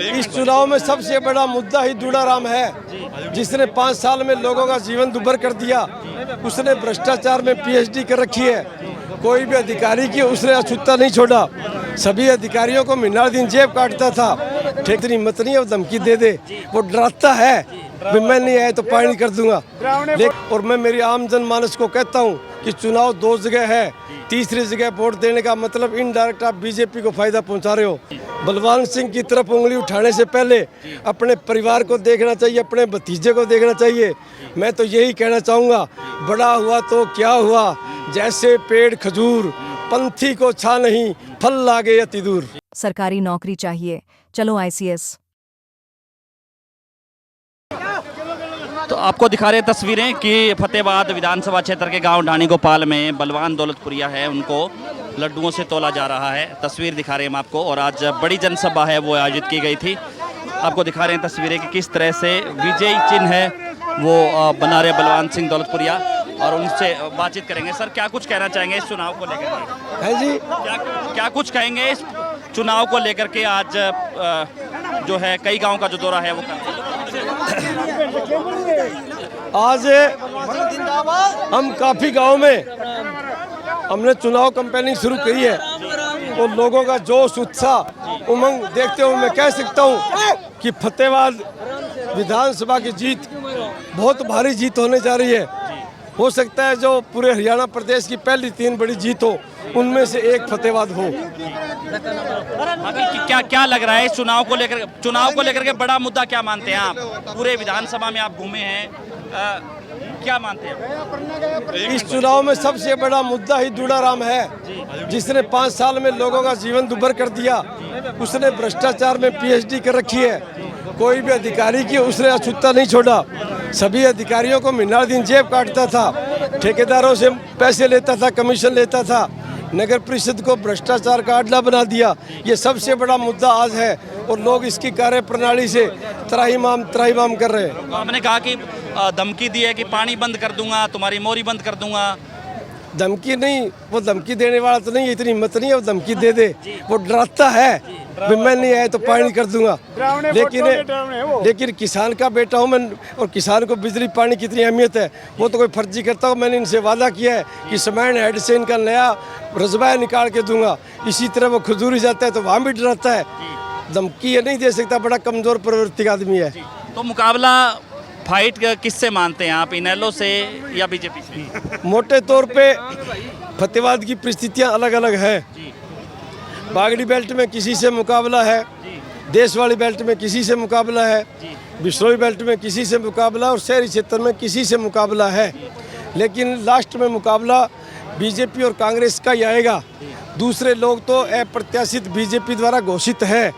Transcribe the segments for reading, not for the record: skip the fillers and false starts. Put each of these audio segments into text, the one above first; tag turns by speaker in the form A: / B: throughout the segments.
A: इस चुनाव में सबसे बड़ा मुद्दा ही दूड़ाराम है, जिसने 5 साल में लोगों का जीवन दुभर कर दिया। उसने भ्रष्टाचार में पीएचडी कर रखी है। कोई भी अधिकारी की उसने अछूता नहीं छोड़ा। सभी अधिकारियों को महीना दिन जेब काटता था। ठेकनी मत नहीं है, वो धमकी दे दे, वो डराता है भी मैं नहीं आया तो पानी कर दूंगा। और मैं मेरी आम जनमानस को कहता हूँ कि चुनाव 2 जगह है, तीसरी जगह वोट देने का मतलब इनडायरेक्ट आप बीजेपी को फायदा पहुंचा रहे हो। बलवान सिंह की तरफ उंगली उठाने से पहले अपने परिवार को देखना चाहिए, अपने भतीजे को देखना चाहिए। मैं तो यही कहना चाहूँगा, बड़ा हुआ तो क्या हुआ, जैसे पेड़ खजूर, पंथी को छा नहीं, फल लागे अति दूर।
B: सरकारी नौकरी चाहिए, चलो आईसीएस।
C: तो आपको दिखा रहे तस्वीरें कि फतेहाबाद विधानसभा क्षेत्र के गांव ढाणी गोपाल में बलवान दौलतपुरिया है, उनको लड्डुओं से तोला जा रहा है। तस्वीर दिखा रहे हैं हम आपको, और आज बड़ी जनसभा है वो आयोजित की गई थी। आपको दिखा रहे हैं तस्वीरें कि किस तरह से विजयी चिन्ह है वो बना रहे बलवान सिंह दौलतपुरिया, और उनसे बातचीत करेंगे। सर, क्या कुछ कहना चाहेंगे इस चुनाव को लेकर?
A: है जी,
C: क्या कुछ कहेंगे इस चुनाव को लेकर के? आज जो है कई गाँव का जो दौरा है वो
A: आज हम काफ़ी गांव में हमने चुनाव कैंपेनिंग शुरू की है, और लोगों का जोश, उत्साह, उमंग देखते हुए मैं कह सकता हूं कि फतेहाबाद विधानसभा की जीत बहुत भारी जीत होने जा रही है। हो सकता है जो पूरे हरियाणा प्रदेश की पहली 3 बड़ी जीत हो, उनमें से एक फतेहाबाद हो।
C: क्या लग रहा है इस चुनाव को लेकर के बड़ा मुद्दा क्या मानते हैं आप? पूरे विधानसभा में आप घूमे हैं, क्या मानते हैं?
A: इस चुनाव में सबसे बड़ा मुद्दा ही दूड़ाराम है, जिसने 5 साल में लोगों का जीवन दुभर कर दिया। उसने भ्रष्टाचार में पीएचडी कर रखी है। कोई भी अधिकारी की उसने अछूता नहीं छोड़ा। सभी अधिकारियों को महीना दिन जेब काटता था, ठेकेदारों से पैसे लेता था, कमीशन लेता था, नगर परिषद को भ्रष्टाचार का अड्डा बना दिया। ये सबसे बड़ा मुद्दा आज है, और लोग इसकी कार्य प्रणाली से त्राहिमाम कर रहे हैं।
C: आपने कहा कि धमकी दी है कि पानी बंद कर दूंगा, तुम्हारी मोरी बंद कर दूंगा।
A: धमकी नहीं, वो धमकी देने वाला तो नहीं है, इतनी हिम्मत नहीं है वो धमकी दे दे, वो डराता है भी मैं नहीं आया तो पानी कर दूंगा। लेकिन किसान का बेटा हूँ मैं, और किसान को बिजली पानी की कितनी अहमियत है वो तो कोई फर्जी करता हो। मैंने इनसे वादा किया है कि समैन हेड से इनका नया रजबाया निकाल के दूंगा। इसी तरह वो खजूरी जाता है तो वहाँ भी डराता है, धमकी ये नहीं दे सकता। बड़ा कमजोर प्रवृत्ति का आदमी है।
C: तो मुकाबला फाइट किससे मानते हैं आप, इनेलो से या बीजेपी से?
A: मोटे तौर पे फतेहाबाद की परिस्थितियां अलग अलग है। बागड़ी बेल्ट में किसी से मुकाबला है, देश वाली बेल्ट में किसी से मुकाबला है, बिश्नोई बेल्ट में किसी से मुकाबला, और शहरी क्षेत्र में किसी से मुकाबला है। लेकिन लास्ट में मुकाबला बीजेपी और कांग्रेस का ही आएगा। दूसरे लोग तो अप्रत्याशित बीजेपी द्वारा घोषित है।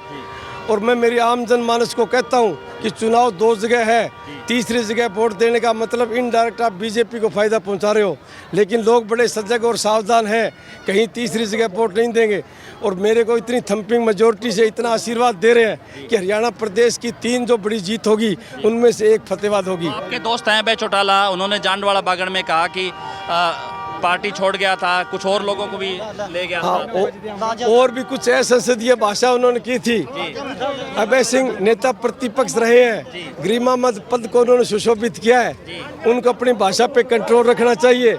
A: और मैं मेरी आम जनमानस को कहता हूं कि चुनाव 2 जगह है, तीसरी जगह वोट देने का मतलब इनडायरेक्ट आप बीजेपी को फायदा पहुंचा रहे हो। लेकिन लोग बड़े सजग और सावधान हैं, कहीं तीसरी जगह वोट नहीं देंगे। और मेरे को इतनी थम्पिंग मेजोरिटी से इतना आशीर्वाद दे रहे हैं कि हरियाणा प्रदेश की 3 जो बड़ी जीत होगी उनमें से एक फतेहाबाद होगी।
C: आपके दोस्त हैं अभय चौटाला, उन्होंने जांडवाड़ा बागड़ में कहा कि पार्टी छोड़ गया था, कुछ और लोगों को भी ले गया था।
A: और भी कुछ संसदीय भाषा उन्होंने की थी। अभय सिंह नेता प्रतिपक्ष रहे हैं, गरिमा मद पद को उन्होंने सुशोभित किया है। उनको अपनी भाषा पे कंट्रोल रखना चाहिए।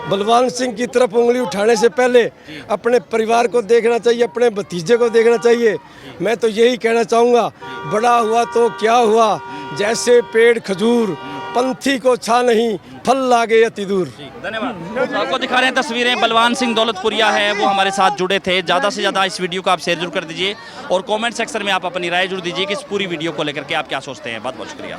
A: बलवान सिंह की तरफ उंगली उठाने से पहले अपने परिवार को देखना चाहिए, अपने भतीजे को देखना चाहिए। मैं तो यही कहना चाहूँगा, बड़ा हुआ तो क्या हुआ, जैसे पेड़ खजूर, पंथी को छा नहीं, फल लागे अति दूर।
C: धन्यवाद। आपको दिखा रहे हैं तस्वीरें, बलवान सिंह दौलतपुरिया है वो हमारे साथ जुड़े थे। ज़्यादा से ज़्यादा इस वीडियो को आप शेयर जरूर कर दीजिए, और कमेंट सेक्शन में आप अपनी राय जरूर दीजिए कि इस पूरी वीडियो को लेकर के आप क्या सोचते हैं। बहुत बहुत शुक्रिया।